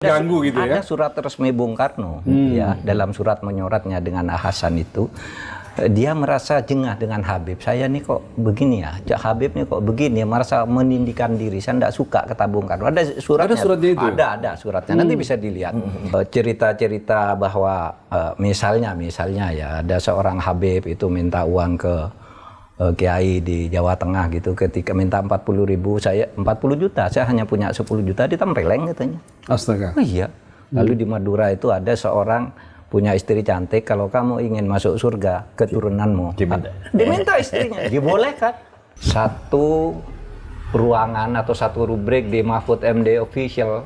ganggu gitu ya. Ada surat resmi Bung Karno ya, dalam surat menyoratnya dengan Hasan itu dia merasa jengah dengan Habib. Saya nih kok begini ya, Habib nih kok begini ya, merasa menindihkan diri. Saya tidak suka, kata Bung Karno. Ada suratnya. Ada suratnya itu? Ada suratnya. Nanti bisa dilihat. Cerita-cerita bahwa misalnya ya ada seorang Habib itu minta uang ke Kiai di Jawa Tengah gitu, ketika minta 40.000, saya 40 juta, saya hanya punya 10 juta, ditempeleng katanya. Astaga. Oh iya. Lalu di Madura itu ada seorang punya istri cantik, kalau kamu ingin masuk surga, keturunanmu diminta istrinya, dibolehkan. Satu ruangan atau satu rubrik di Mahfud MD Official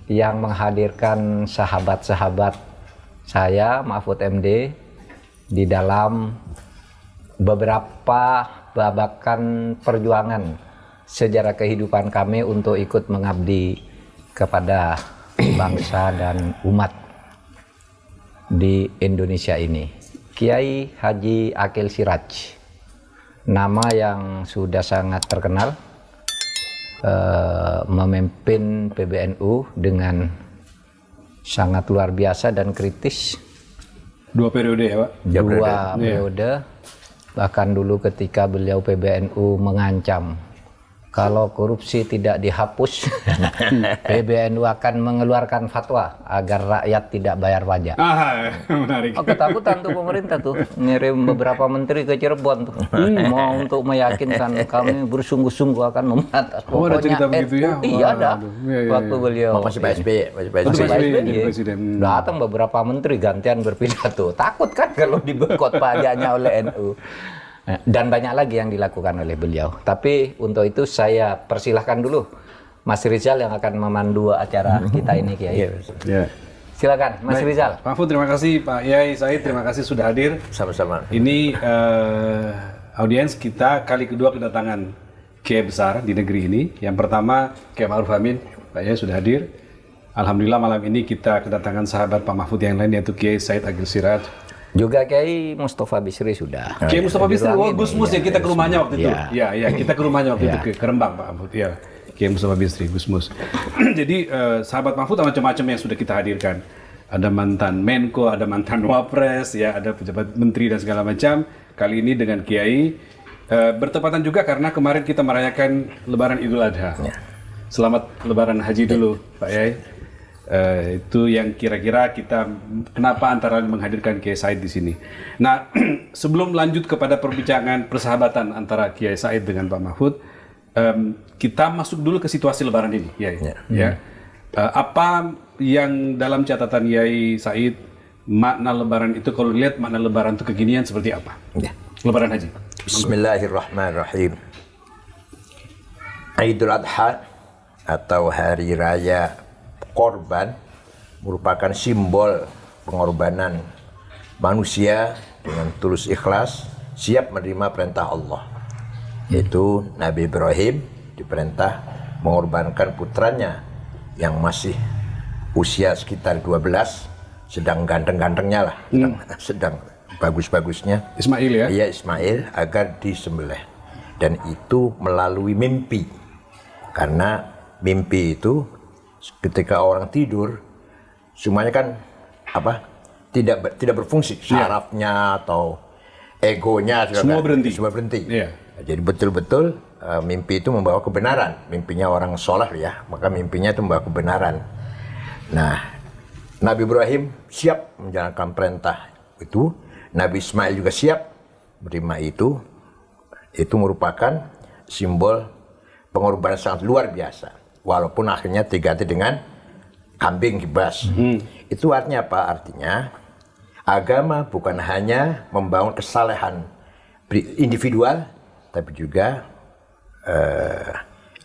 yang menghadirkan sahabat-sahabat saya, Mahfud MD, di dalam beberapa babakan perjuangan sejarah kehidupan kami untuk ikut mengabdi kepada bangsa dan umat di Indonesia ini. Kiai Haji Akil Siraj, nama yang sudah sangat terkenal, memimpin PBNU dengan sangat luar biasa dan kritis. 2 periode ya Pak? 2 periode. Bahkan dulu ketika beliau PBNU mengancam kalau korupsi tidak dihapus, PBNU akan mengeluarkan fatwa agar rakyat tidak bayar pajak. Menarik. Ketakutan tuh pemerintah tuh, ngirim beberapa menteri ke Cirebon tuh, mau untuk meyakinkan kami bersungguh-sungguh akan memberantas. Ada cerita begitu ya? Iya ada. Waktu beliau masih Pak SBY, datang beberapa menteri gantian berpidato. Takut kan kalau dibekot pajaknya oleh NU. Dan banyak lagi yang dilakukan oleh beliau. Tapi untuk itu saya persilahkan dulu Mas Rizal yang akan memandu acara kita ini, Kiai. Silakan Mas Rizal. Pak Mahfud, terima kasih. Pak Yai Said, terima kasih sudah hadir. Sama-sama. Ini audiens kita kali kedua kedatangan Kiai besar di negeri ini. Yang pertama Kiai Ma'ruf Amin, Pak Yai sudah hadir. Alhamdulillah malam ini kita kedatangan sahabat Pak Mahfud yang lain, yaitu Kiai Said Agil Siraj. Juga Kiai Mustafa Bisri sudah. Kiai Mustafa Bisri, Gus Mus ya, kita ke rumahnya waktu itu. Ya, kita ke rumahnya waktu itu ke Rembang Pak Mahfud. Ya, Kiai Mustafa Bisri, Gus Mus. Jadi sahabat Mahfud macam-macam yang sudah kita hadirkan. Ada mantan Menko, ada mantan Wapres, ya, ada pejabat menteri dan segala macam. Kali ini dengan Kiai bertepatan juga karena kemarin kita merayakan Lebaran Idul Adha. Selamat Lebaran Haji dulu, Pak Yai. Itu yang kira-kira kita kenapa antara lain menghadirkan Kiai Said di sini. Nah, sebelum lanjut kepada perbincangan persahabatan antara Kiai Said dengan Pak Mahfud, kita masuk dulu ke situasi Lebaran ini, ya. Apa yang dalam catatan Kiai Said makna Lebaran itu, kalau lihat makna Lebaran itu kekinian seperti apa? Lebaran Haji. Bismillahirrahmanirrahim. Idul Adha atau Hari Raya Korban merupakan simbol pengorbanan manusia dengan tulus ikhlas siap menerima perintah Allah. Yaitu Nabi Ibrahim diperintah mengorbankan putranya yang masih usia sekitar 12, sedang ganteng-gantengnya lah, sedang bagus-bagusnya. Ismail ya? Iya, Ismail, agar disembelih. Dan itu melalui mimpi. Karena mimpi itu ketika orang tidur semuanya kan tidak berfungsi, syarafnya atau egonya semua berhenti. Jadi betul-betul mimpi itu membawa kebenaran. Mimpinya orang soleh ya, maka mimpinya itu membawa kebenaran. Nah, Nabi Ibrahim siap menjalankan perintah itu, Nabi Ismail juga siap menerima itu. Itu merupakan simbol pengorbanan sangat luar biasa. Walaupun akhirnya diganti dengan kambing kibas. Itu artinya apa? Artinya agama bukan hanya membangun kesalehan individual, tapi juga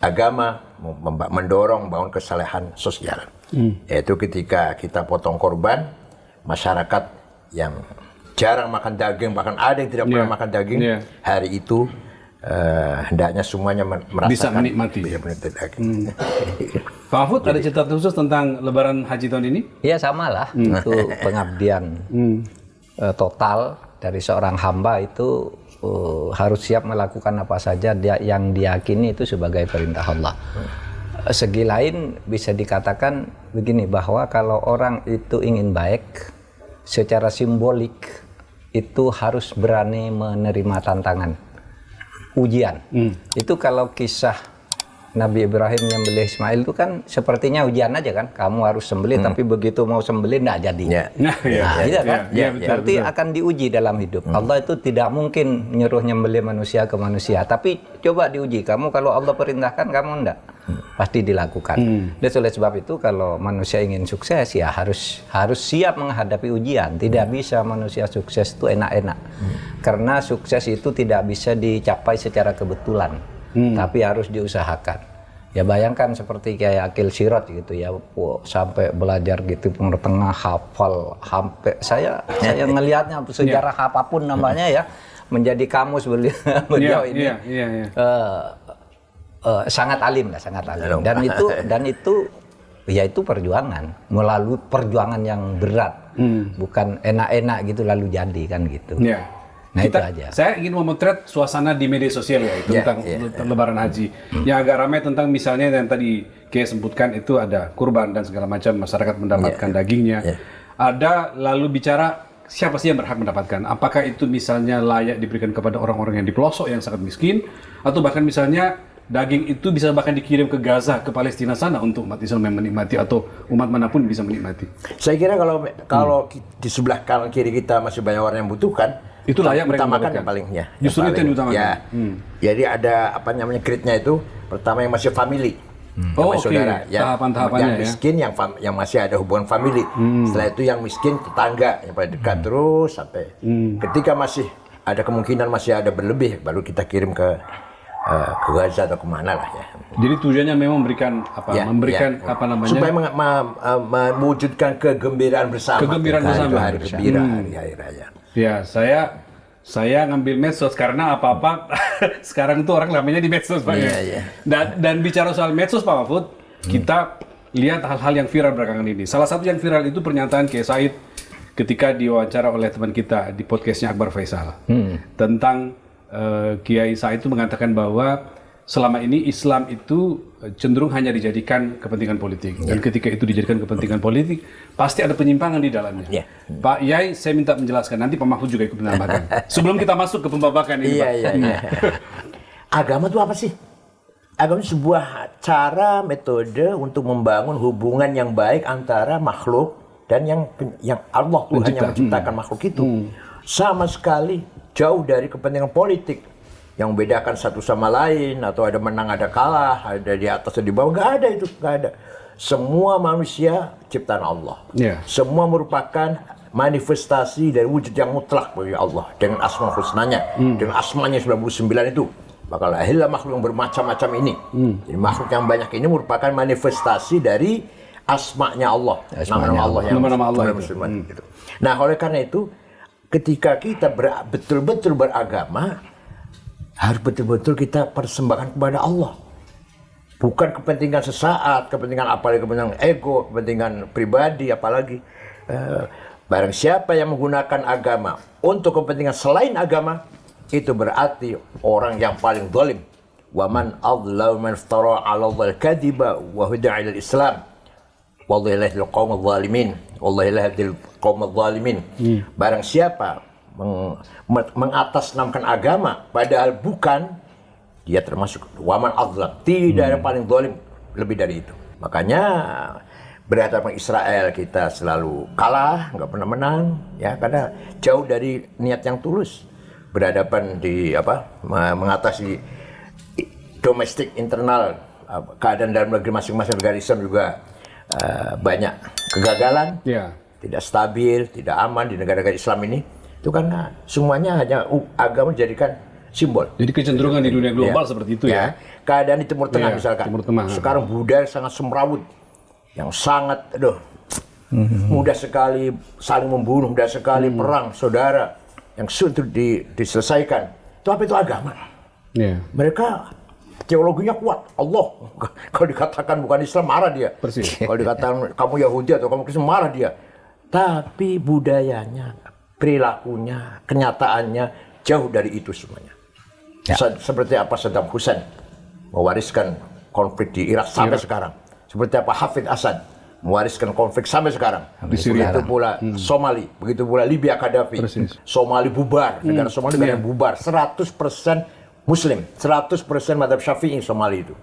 agama mendorong membangun kesalehan sosial. Yaitu ketika kita potong korban, masyarakat yang jarang makan daging, bahkan ada yang tidak pernah makan daging, hari itu hendaknya semuanya merasakan bisa menikmati. Pak Mahfud, ada cerita khusus tentang Lebaran Haji tahun ini? Ya sama lah, itu pengabdian total dari seorang hamba itu harus siap melakukan apa saja yang diyakini itu sebagai perintah Allah. Segi lain bisa dikatakan begini, bahwa kalau orang itu ingin baik, secara simbolik itu harus berani menerima tantangan, ujian. Itu kalau kisah Nabi Ibrahim nyembelih Ismail itu kan sepertinya ujian aja kan, kamu harus sembelih tapi begitu mau sembelih nggak jadi. Berarti akan diuji dalam hidup. Allah itu tidak mungkin nyuruh nyembelih manusia ke manusia, tapi coba diuji, kamu kalau Allah perintahkan kamu enggak, pasti dilakukan. Dan oleh sebab itu kalau manusia ingin sukses ya harus siap menghadapi ujian. Tidak bisa manusia sukses itu enak-enak, karena sukses itu tidak bisa dicapai secara kebetulan. Tapi harus diusahakan. Ya bayangkan seperti kayak Akil Sirot gitu ya, sampai belajar gitu Timur Tengah, hafal sampai saya ngelihatnya sejarah apapun namanya ya, menjadi kamus beliau ini. Sangat alim lah, sangat alim. Dan itu ya itu perjuangan, melalui perjuangan yang berat. Bukan enak-enak gitu lalu jadi kan gitu. Nah, itu aja. Saya ingin memotret suasana di media sosial ya, tentang Lebaran Haji. Yang agak ramai tentang misalnya yang tadi Kiai sebutkan itu ada kurban dan segala macam, masyarakat mendapatkan dagingnya. Ada lalu bicara siapa sih yang berhak mendapatkan? Apakah itu misalnya layak diberikan kepada orang-orang yang di pelosok yang sangat miskin, atau bahkan misalnya daging itu bisa bahkan dikirim ke Gaza, ke Palestina sana untuk umat Islam yang menikmati, atau umat manapun bisa menikmati. Saya kira kalau di sebelah kanan kiri kita masih banyak orang yang butuhkan, itu layak mereka utamakan yang paling ya. Justru itu yang utamakan. Ya. Jadi ada apa namanya grade-nya itu, pertama yang masih family. Saudara, tahapan-tahapannya yang miskin, yang masih ada hubungan family. Setelah itu yang miskin tetangga yang paling dekat terus sampai ketika masih ada kemungkinan masih ada berlebih, baru kita kirim ke Gaza atau kemana lah ya. Jadi tujuannya memang memberikan apa namanya? Supaya mewujudkan kegembiraan bersama. Kegembiraan bersama. Hari gembira, hari raya. Ya, saya ngambil medsos karena apa-apa sekarang tuh orang namanya di medsos Pak. Dan bicara soal medsos Pak Mahfud, kita lihat hal-hal yang viral belakangan ini. Salah satu yang viral itu pernyataan Kiai Said ketika diwawancara oleh teman kita di podcastnya Akbar Faisal tentang Kiai Said itu mengatakan bahwa selama ini Islam itu cenderung hanya dijadikan kepentingan politik, dan ketika itu dijadikan kepentingan politik pasti ada penyimpangan di dalamnya. Pak Yai, saya minta menjelaskan, nanti Pak Mahfud juga ikut menambahkan sebelum kita masuk ke pembabakan ini. Agama itu apa sih? Agama itu sebuah cara, metode untuk membangun hubungan yang baik antara makhluk dan yang Allah Tuhan yang menciptakan makhluk itu. Sama sekali jauh dari kepentingan politik yang membedakan satu sama lain, atau ada menang ada kalah, ada di atas ada di bawah. Nggak ada itu, nggak ada. Semua manusia ciptaan Allah. Semua merupakan manifestasi dari wujud yang mutlak bagi Allah dengan asma husnanya, dengan asmanya 99 itu. Maka lahirlah makhluk yang bermacam-macam ini. Jadi makhluk yang banyak ini merupakan manifestasi dari asmanya Allah, nama-nama Allah yang gitu. Nah, oleh karena itu ketika kita betul-betul beragama, harus betul-betul kita persembahkan kepada Allah. Bukan kepentingan sesaat, kepentingan apalagi kepentingan ego, kepentingan pribadi apalagi. Barang siapa yang menggunakan agama untuk kepentingan selain agama, itu berarti orang yang paling zalim. Wa man adlamu man iftara 'ala Allahi kadhiba wa huda 'ila al-Islam. Wallahu la yahdil qaumaz zalimin. Wallahu la yahdil qaumaz zalimin. Barang siapa mengatasnamakan agama padahal bukan, dia termasuk waman azlam, tidak ada paling zalim lebih dari itu. Makanya berhadapan Israel kita selalu kalah, nggak pernah menang ya, karena jauh dari niat yang tulus. Berhadapan di mengatasi domestik internal, keadaan dalam negeri masing-masing negara Islam juga banyak kegagalan, tidak stabil, tidak aman di negara-negara Islam ini. Itu karena semuanya hanya agama dijadikan simbol. Jadi kecenderungan di dunia global seperti itu ya. Keadaan di Timur Tengah misalkan. Timur Tengah. Sekarang budaya sangat semrawut, yang sangat mudah sekali saling membunuh, mudah sekali perang saudara yang sulit diselesaikan. Itu apa itu agama? Mereka teologinya kuat. Allah kalau dikatakan bukan Islam marah dia. Persis. Kalau dikatakan kamu Yahudi atau kamu Kristen marah dia. Tapi budayanya, perilakunya, kenyataannya jauh dari itu semuanya. Seperti apa Saddam Hussein mewariskan konflik di Irak sampai sekarang. Seperti apa Hafid Assad mewariskan konflik sampai sekarang. Begitu pula Somali, begitu pula Libya Gaddafi. Somali bubar, negara Somali negara bubar. 100% Muslim, 100% madhab Syafi'i Somali itu.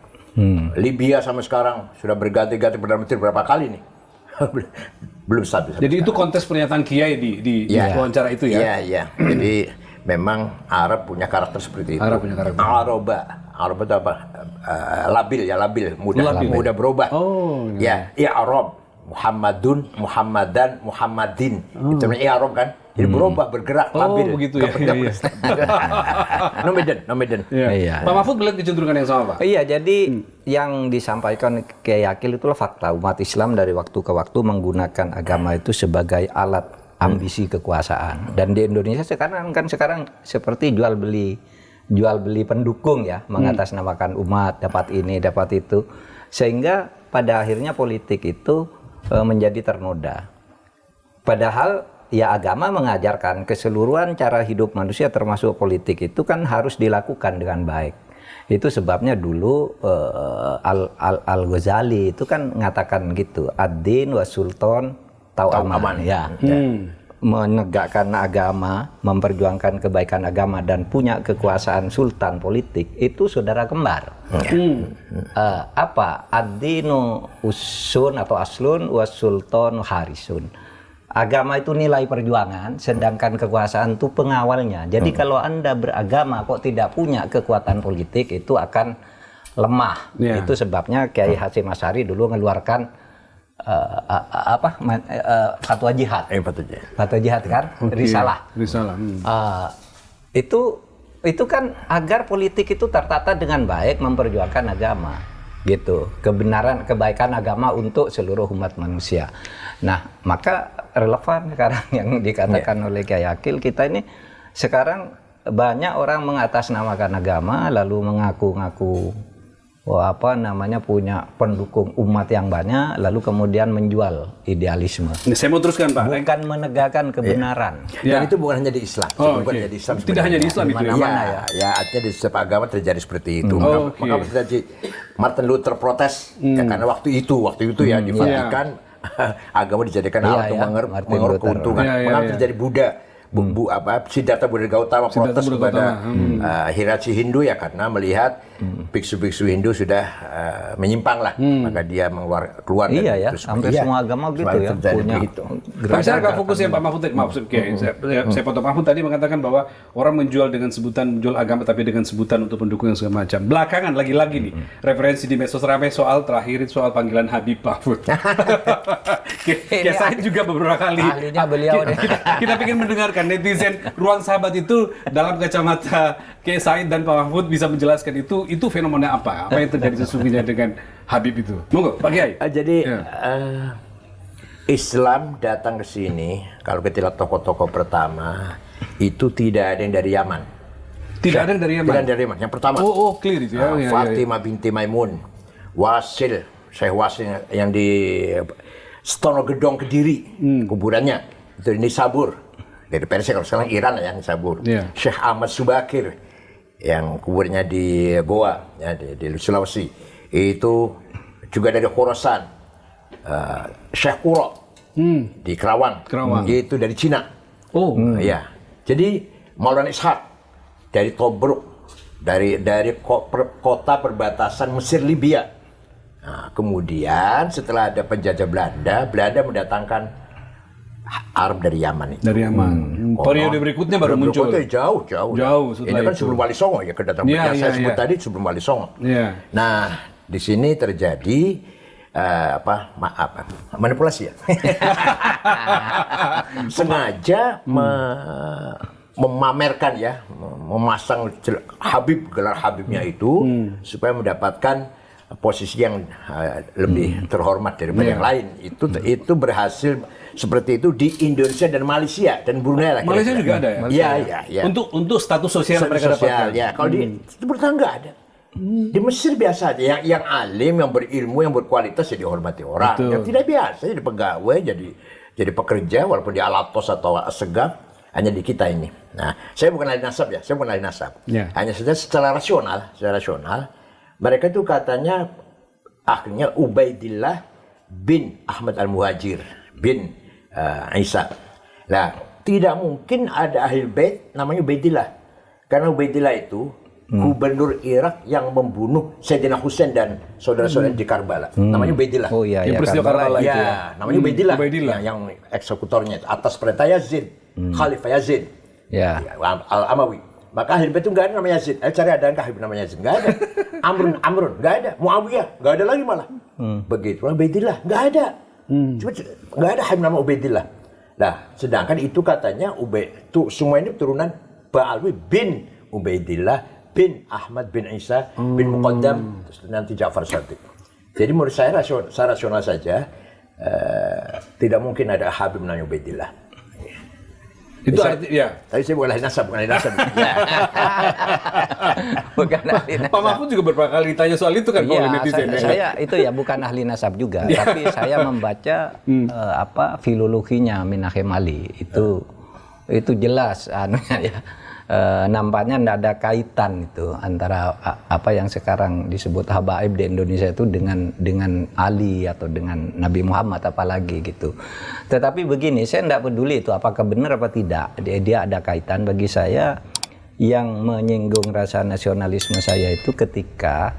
Libya sampai sekarang sudah berganti-ganti Perdana Menteri berapa kali nih? Belum stabil. Jadi itu kontes pernyataan Kiai di wawancara itu ya? Iya. Jadi memang Arab punya karakter seperti itu. Arab punya karakter. Arab itu apa? Labil, mudah berubah. Oh, ya Arab, Muhammadun, Muhammadan, Muhammadin. Itu namanya Arab kan? Jadi berubah, bergerak, labil. Oh, begitu ya. Nomaden. Iya. Pak Mahfud melihat kecenderungan yang sama, Pak? Iya, jadi yang disampaikan Kiai Akil itulah fakta. Umat Islam dari waktu ke waktu menggunakan agama itu sebagai alat ambisi kekuasaan. Dan di Indonesia sekarang seperti jual beli pendukung ya, mengatasnamakan umat, dapat ini, dapat itu. Sehingga pada akhirnya politik itu menjadi ternoda. Padahal ya agama mengajarkan keseluruhan cara hidup manusia termasuk politik itu kan harus dilakukan dengan baik. Itu sebabnya dulu Al-Ghazali itu kan mengatakan gitu, ad-din wa sultan tau'aman. Ya. Menegakkan agama, memperjuangkan kebaikan agama dan punya kekuasaan sultan politik itu saudara kembar. Apa? Ad-dinu usun atau aslun wa sultan harisun. Agama itu nilai perjuangan, sedangkan kekuasaan itu pengawalnya. Jadi kalau Anda beragama kok tidak punya kekuatan politik, itu akan lemah. Itu sebabnya Kiai Hasyim Asy'ari dulu mengeluarkan fatwa jihad. Fatwa jihad kan? Risalah. Itu kan agar politik itu tertata dengan baik, memperjuangkan agama. Gitu. Kebenaran, kebaikan agama untuk seluruh umat manusia. Nah, maka relevan sekarang yang dikatakan oleh Kiai Akil, kita ini sekarang banyak orang mengatasnamakan agama lalu mengaku-ngaku punya pendukung umat yang banyak lalu kemudian menjual idealisme. Ini saya mau teruskan, Pak. Bukan menegakkan kebenaran. Dan itu bukan hanya di Islam. Tidak hanya di Islam itu ya. Artinya di setiap agama terjadi seperti itu. Maka terjadi Martin Luther protes karena waktu itu ya di Vatikan agama dijadikan alat untuk mengeruk keuntungan. Mengapa terjadi Buddha? Siddhartha Buddha Gautama protes kepada hierarki Hindu ya karena melihat biksu-biksu Hindu sudah menyimpang lah, maka dia keluar dari itu. Hampir semua agama gitu ya punya. Tapi saya agak fokus ya Pak Mahfud. Saya potong Mahfud tadi mengatakan bahwa orang menjual agama tapi dengan sebutan untuk pendukung yang segala macam. Belakangan lagi-lagi nih referensi di medsos ramai soal panggilan Habib Mahfud. Kiai Said juga beberapa kali. Ahlinya beliau deh. Kita ingin mendengarkan netizen Ruang Sahabat itu dalam kacamata Kiai Said dan Pak Mahfud bisa menjelaskan itu fenomena apa yang terjadi sesungguhnya dengan Habib itu. Monggo Pak Kiai. Jadi Islam datang ke sini, kalau kita lihat tokoh-tokoh pertama itu tidak ada yang dari Yaman. Tidak ada yang dari Yaman. Tidak ada dari Yaman. Yang pertama. Clear itu ya. Fatimah binti Maimun, Syekh Wasil yang di Stono Gedong Kediri, kuburannya itu di Nisabur. Dari Persia, kalau sekarang Iran ya Nisabur. Syekh Ahmad Subakir yang kuburnya di Goa ya, di Sulawesi. Itu juga dari Khorasan. Syekh Quro di Kerawang. Itu dari Cina. Ya. Jadi Maulana Ishaq dari Tobruk, dari kota perbatasan Mesir Libya. Nah, kemudian setelah ada penjajah Belanda mendatangkan Arab dari Yaman itu. Dari Yaman. Periode berikutnya baru muncul. Jauh. Ini kan sebelum Wali Songo ya kedatangan yang saya sebut tadi sebelum Wali Songo. Nah, di sini terjadi manipulasi ya. Sengaja memamerkan ya, memasang gelar Habibnya itu supaya mendapatkan posisi yang lebih terhormat daripada yang lain. Itu berhasil seperti itu di Indonesia dan Malaysia dan Brunei lah. Malaysia juga ada ya? Iya. Untuk status sosial mereka dapatkan. Ya, kalau di Timur Tengah ada. Di Mesir biasa aja, yang alim, yang berilmu, yang berkualitas ya dihormati orang. Yang tidak biasa jadi pegawai, jadi pekerja walaupun di Alatos atau Assegaf, hanya di kita ini. Nah, saya bukan ahli nasab ya, Hanya saja secara rasional Mereka tuh katanya akhirnya Ubaidillah bin Ahmad al-Muhajir bin Isa. Nah, tidak mungkin ada ahli bait namanya Ubaidillah. Karena Ubaidillah itu gubernur Irak yang membunuh Sayyidina Husain dan saudara-saudara di Karbala. Namanya Ubaidillah. Oh iya, Yang ya, peristiwa Karbala itu ya. Namanya Ubaidillah. Yang eksekutornya itu atas perintah Yazid, Khalifah Yazid. Ya. Al-Amawi. Maka ahli bait itu nggak ada namanya Yazid. Ayo cari ada nggak namanya Yazid? Nggak ada. Amrun nggak ada. Muawiyah nggak ada lagi malah. Begitu. Ubaidillah nggak ada. Cuma nggak ada nama Ubaidillah. Nah, sedangkan itu katanya semua ini turunan Ba'alwi bin Ubaidillah bin Ahmad bin Isa bin Muqaddam, terus nanti Ja'far Shadiq. Jadi menurut saya rasional saja, tidak mungkin ada Habib namanya Ubaidillah. Itu artinya, ya. Tapi saya bukan ahli nasab. Bukan ahli nasab. Pak Mahfud juga beberapa kali ditanya soal itu kan oleh netizen. Saya itu ya bukan ahli nasab juga, tapi saya membaca filologinya Minahim Ali itu jelas ya. Nampaknya tidak ada kaitan itu antara apa yang sekarang disebut habaib di Indonesia itu dengan Ali atau dengan Nabi Muhammad apalagi gitu. Tetapi begini, saya tidak peduli itu apakah benar apa tidak. Dia ada kaitan. Bagi saya yang menyinggung rasa nasionalisme saya itu ketika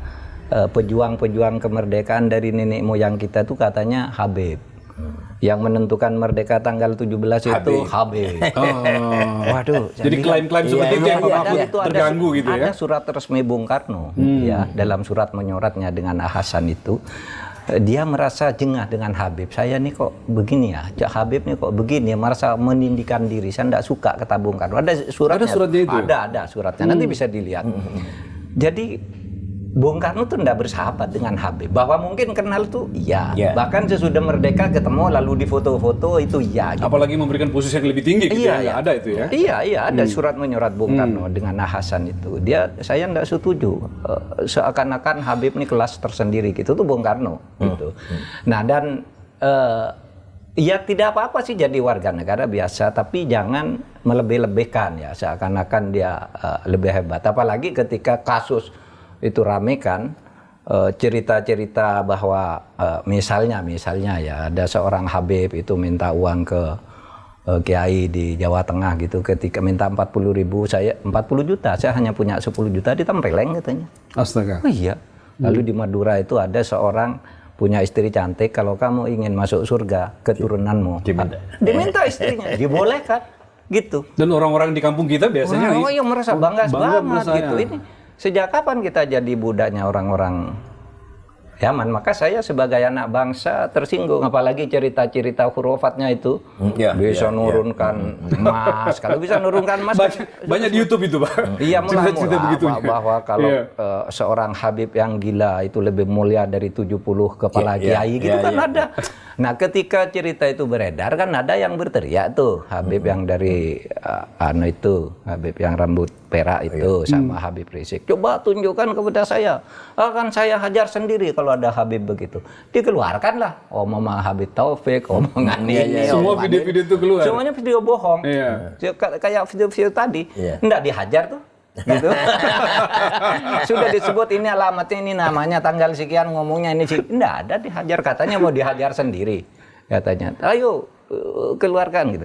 pejuang-pejuang kemerdekaan dari nenek moyang kita itu katanya Habib. Yang menentukan merdeka tanggal 17 itu Habib. Waduh. Jadi klaim-klaim seperti itu yang Pak Mahfud terganggu gitu ya. Ada surat resmi Bung Karno ya, dalam surat menyoratnya dengan Hasan itu dia merasa jengah dengan Habib. Saya nih kok begini ya, Habib nih kok begini, merasa menindikan diri. Saya tidak suka kata Bung Karno. Ada suratnya. Ada suratnya itu. Ada suratnya. Nanti bisa dilihat. Jadi Bung Karno tuh tidak bersahabat dengan Habib. Bahwa mungkin kenal tuh iya. Bahkan sesudah merdeka ketemu lalu di foto-foto itu iya. Gitu. Apalagi memberikan posisi yang lebih tinggi gitu ya. Ada itu ya. Iya, ada surat menyorat Bung Karno dengan Hasan itu. Saya tidak setuju. Seakan-akan Habib ini kelas tersendiri gitu tuh Bung Karno gitu. Nah dan ya tidak apa-apa sih jadi warga negara biasa, tapi jangan melebih-lebihkan ya. Seakan-akan dia lebih hebat. Apalagi ketika kasus itu rame kan, cerita-cerita bahwa misalnya ya ada seorang Habib itu minta uang ke kiai di Jawa Tengah gitu, ketika minta 40 juta, saya hanya punya 10 juta, ditempeleng katanya. Astaga. Oh iya. Lalu di Madura itu ada seorang punya istri cantik, kalau kamu ingin masuk surga keturunanmu diminta istrinya, dibolehkan gitu. Dan orang-orang di kampung kita biasanya yang merasa bangga banget gitu. Saya. Ini sejak kapan kita jadi budaknya orang-orang Yaman? Maka saya sebagai anak bangsa tersinggung, apalagi cerita-cerita hurufatnya itu bisa nurunkan emas. Kalau bisa nurunkan emas banyak di YouTube itu, Pak. Iya, cerita-cerita bahwa kalau seorang Habib yang gila itu lebih mulia dari 70 kepala kiai gitu kan ada. Nah, ketika cerita itu beredar kan ada yang berteriak tuh, Habib yang dari Habib yang rambut perak itu sama Habib Rizik. Coba tunjukkan kepada saya. Akan saya hajar sendiri kalau ada Habib begitu. Dikeluarkanlah omongan Habib Taufik, omongan ini. Semua video-video itu keluar. Semuanya video bohong. Kayak video-video tadi. Enggak dihajar tuh. Gitu. Sudah disebut ini alamatnya, ini namanya, tanggal sekian, ngomongnya ini sih. Enggak ada dihajar, katanya mau dihajar sendiri. Katanya, ayo keluarkan gitu.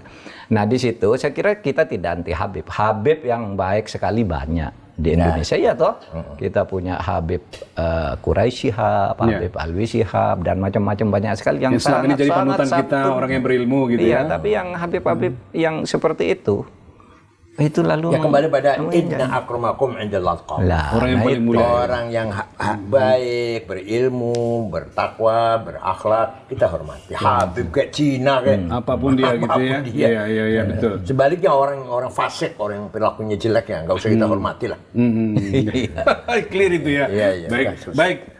Nah, di situ saya kira kita tidak anti Habib. Habib yang baik sekali banyak di Indonesia ya toh. Kita punya Habib Quraisy Shihab, Habib Alwi Shihab dan macam-macam banyak sekali yang selama ini jadi panutan kita, orang yang berilmu gitu ya. Iya, tapi yang Habib-Habib yang seperti itu lalu ya kembali pada inna akramakum indallah atqakum. Orang yang paling mulia, orang yang baik, berilmu, bertakwa, berakhlak, kita hormati. Habib kayak Cina kayak apapun dia gitu ya. Iya, betul. Sebaliknya orang fasik, orang yang perilakunya jelek ya nggak usah kita hormati lah. Clear itu ya. Iya. Baik.